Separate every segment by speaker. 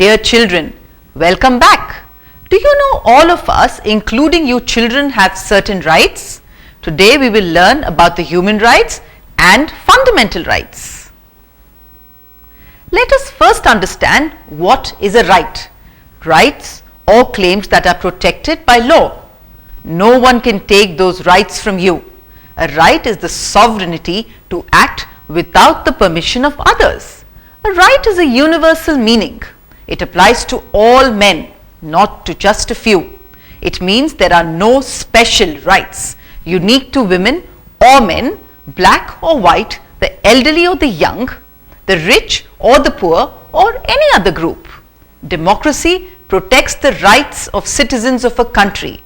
Speaker 1: Dear children, welcome back. Do you know all of us, including you children, have certain rights? Today we will learn about the human rights and fundamental rights. Let us first understand what is a right. Rights or claims that are protected by law. No one can take those rights from you. A right is the sovereignty to act without the permission of others. A right is a universal meaning. It applies to all men, not to just a few. It means there are no special rights unique to women or men, black or white, the elderly or the young, the rich or the poor, or any other group. Democracy protects the rights of citizens of a country.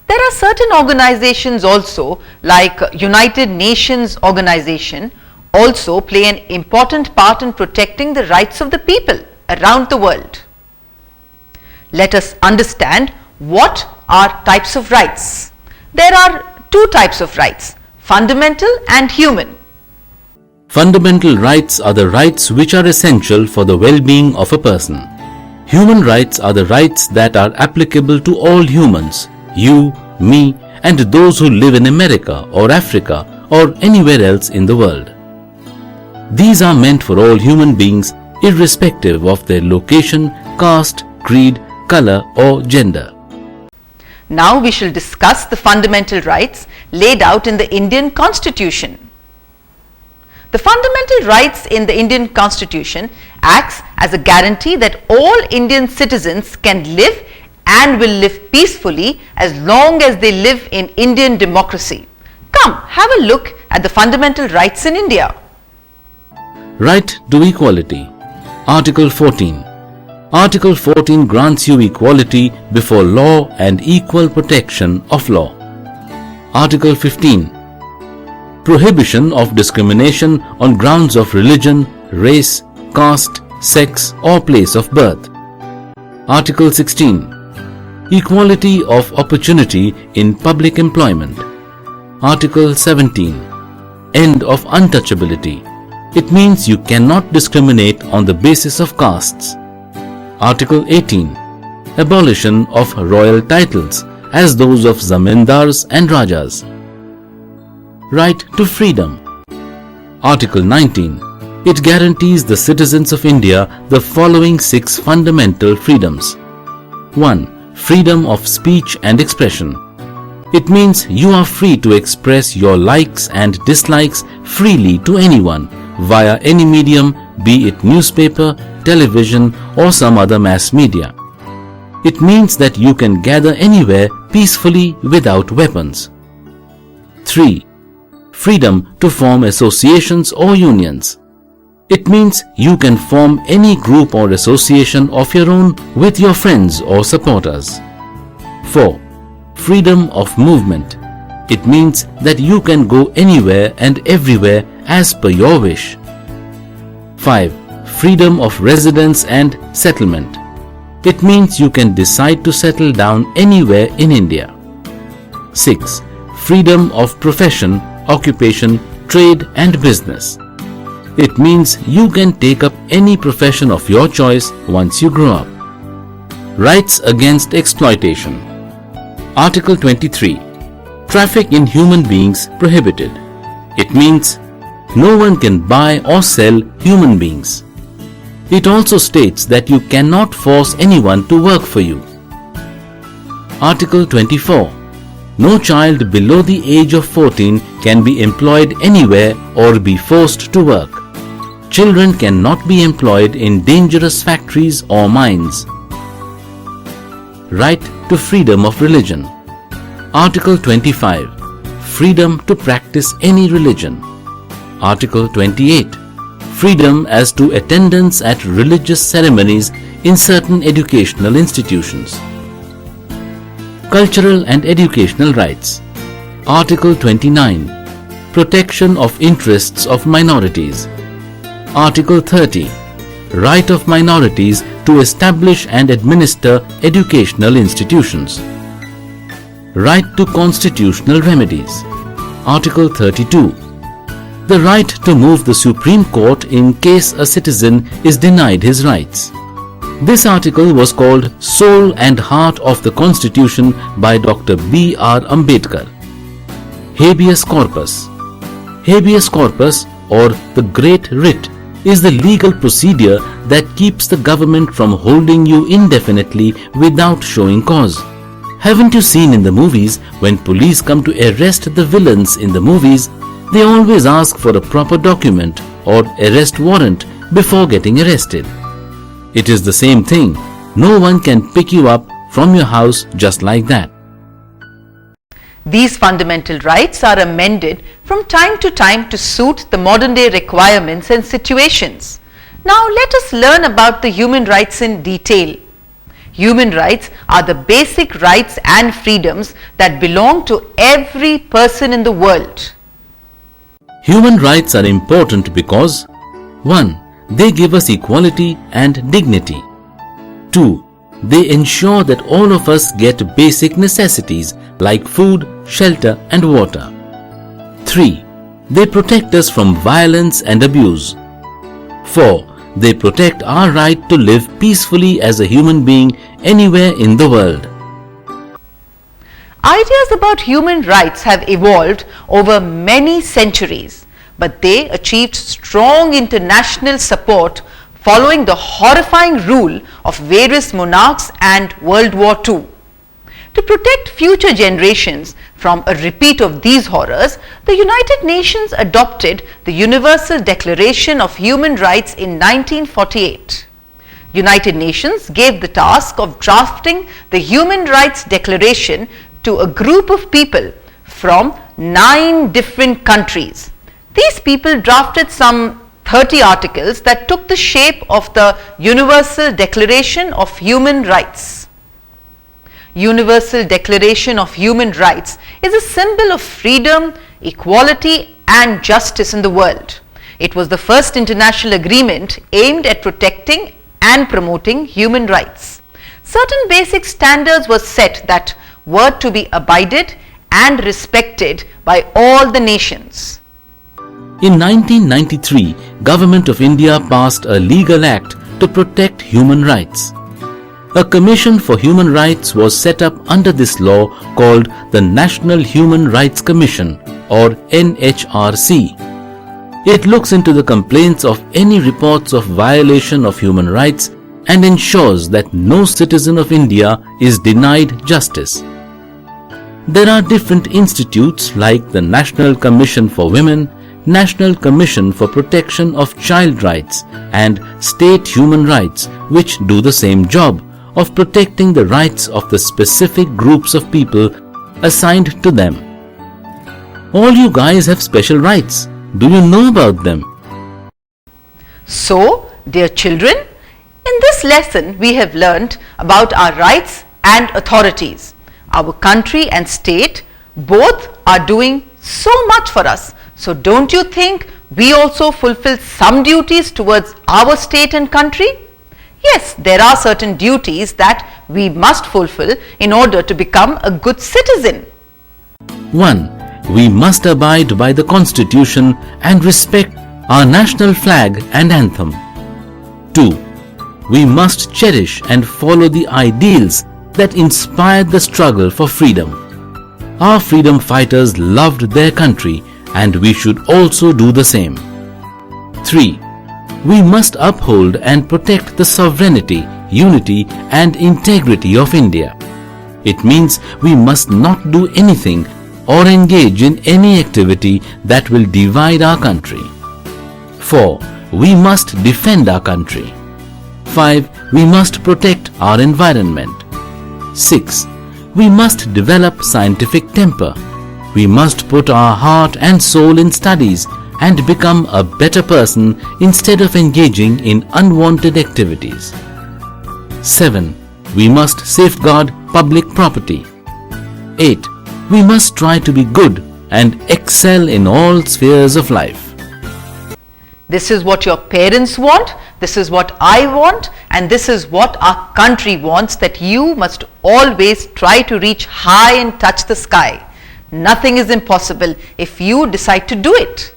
Speaker 1: There are certain organizations also, like United Nations Organization, also play an important part in protecting the rights of the people around the world. Let us understand what are types of rights. There are two types of rights, fundamental and human.
Speaker 2: Fundamental rights are the rights which are essential for the well-being of a person. Human rights are the rights that are applicable to all humans, you, me, and those who live in America or Africa or anywhere else in the world. These are meant for all human beings irrespective of their location, caste, creed, color or gender.
Speaker 1: Now we shall discuss the fundamental rights laid out in the Indian Constitution. The fundamental rights in the Indian Constitution acts as a guarantee that all Indian citizens can live and will live peacefully as long as they live in Indian democracy. Come, have a look at the fundamental rights in India.
Speaker 2: Right to equality. Article 14. Article 14 grants you equality before law and equal protection of law. Article 15. Prohibition of discrimination on grounds of religion, race, caste, sex or place of birth. Article 16. Equality of opportunity in public employment. Article 17. End of untouchability. It means you cannot discriminate on the basis of castes. Article 18. Abolition of royal titles as those of zamindars and rajas. Right to freedom. Article 19. It guarantees the citizens of India the following 6 fundamental freedoms. 1. Freedom of speech and expression. It means you are free to express your likes and dislikes freely to anyone via any medium, be it newspaper, television or some other mass media. It means that you can gather anywhere peacefully without weapons. 3. Freedom to form associations or unions. It means you can form any group or association of your own with your friends or supporters. 4. Freedom of movement. It means that you can go anywhere and everywhere as per your wish. 5. Freedom of residence and settlement. It means you can decide to settle down anywhere in India. 6. Freedom of profession, occupation, trade and business. It means you can take up any profession of your choice once you grow up. Rights against exploitation. Article 23. Traffic in human beings prohibited. It means no one can buy or sell human beings. It also states that you cannot force anyone to work for you. Article 24. No child below the age of 14 can be employed anywhere or be forced to work. Children cannot be employed in dangerous factories or mines. Right to freedom of religion. Article 25. Freedom to practice any religion. Article 28. Freedom as to attendance at religious ceremonies in certain educational institutions. Cultural and educational rights. Article 29. Protection of interests of minorities. Article 30. Right of minorities to establish and administer educational institutions. Right to constitutional remedies. Article 32. the right to move the Supreme Court in case a citizen is denied his rights. This article was called Soul and Heart of the Constitution by Dr. B.R. Ambedkar. Habeas corpus. Habeas corpus, or the Great Writ, is the legal procedure that keeps the government from holding you indefinitely without showing cause. Haven't you seen in the movies when police come to arrest the villains in the movies, they always ask for a proper document or arrest warrant before getting arrested. It is the same thing. No one can pick you up from your house just like that.
Speaker 1: These fundamental rights are amended from time to suit the modern day requirements and situations. Now let us learn about the human rights in detail. Human rights are the basic rights and freedoms that belong to every person in the world.
Speaker 2: Human rights are important because 1. They give us equality and dignity. 2. They ensure that all of us get basic necessities like food, shelter and water. 3. They protect us from violence and abuse. 4. They protect our right to live peacefully as a human being anywhere in the world.
Speaker 1: Ideas about human rights have evolved over many centuries, but they achieved strong international support following the horrifying rule of various monarchs and World War II. To protect future generations from a repeat of these horrors, the United Nations adopted the Universal Declaration of Human Rights in 1948. United Nations gave the task of drafting the Human Rights Declaration to a group of people from 9 different countries. These people drafted some 30 articles that took the shape of the Universal Declaration of Human Rights. Universal Declaration of Human Rights is a symbol of freedom, equality and justice in the world. It was the first international agreement aimed at protecting and promoting human rights. Certain basic standards were set that were to be abided and respected by all the nations.
Speaker 2: In 1993, Government of India passed a legal act to protect human rights. A Commission for Human Rights was set up under this law called the National Human Rights Commission or NHRC. It looks into the complaints of any reports of violation of human rights and ensures that no citizen of India is denied justice. There are different institutes like the National Commission for Women, National Commission for Protection of Child Rights and State Human Rights which do the same job of protecting the rights of the specific groups of people assigned to them. All you guys have special rights. Do you know about them?
Speaker 1: So, dear children, in this lesson we have learnt about our rights and authorities. Our country and state both are doing so much for us. So don't you think we also fulfill some duties towards our state and country? Yes, there are certain duties that we must fulfill in order to become a good citizen.
Speaker 2: 1. We must abide by the Constitution and respect our national flag and anthem. 2. We must cherish and follow the ideals that inspired the struggle for freedom. Our freedom fighters loved their country and we should also do the same. 3. We must uphold and protect the sovereignty, unity and integrity of India. It means we must not do anything or engage in any activity that will divide our country. 4. We must defend our country. 5. We must protect our environment. 6. We must develop scientific temper. We must put our heart and soul in studies and become a better person instead of engaging in unwanted activities. 7. We must safeguard public property. 8. We must try to be good and excel in all spheres of life.
Speaker 1: This is what your parents want, this is what I want, and this is what our country wants, that you must always try to reach high and touch the sky. Nothing is impossible if you decide to do it.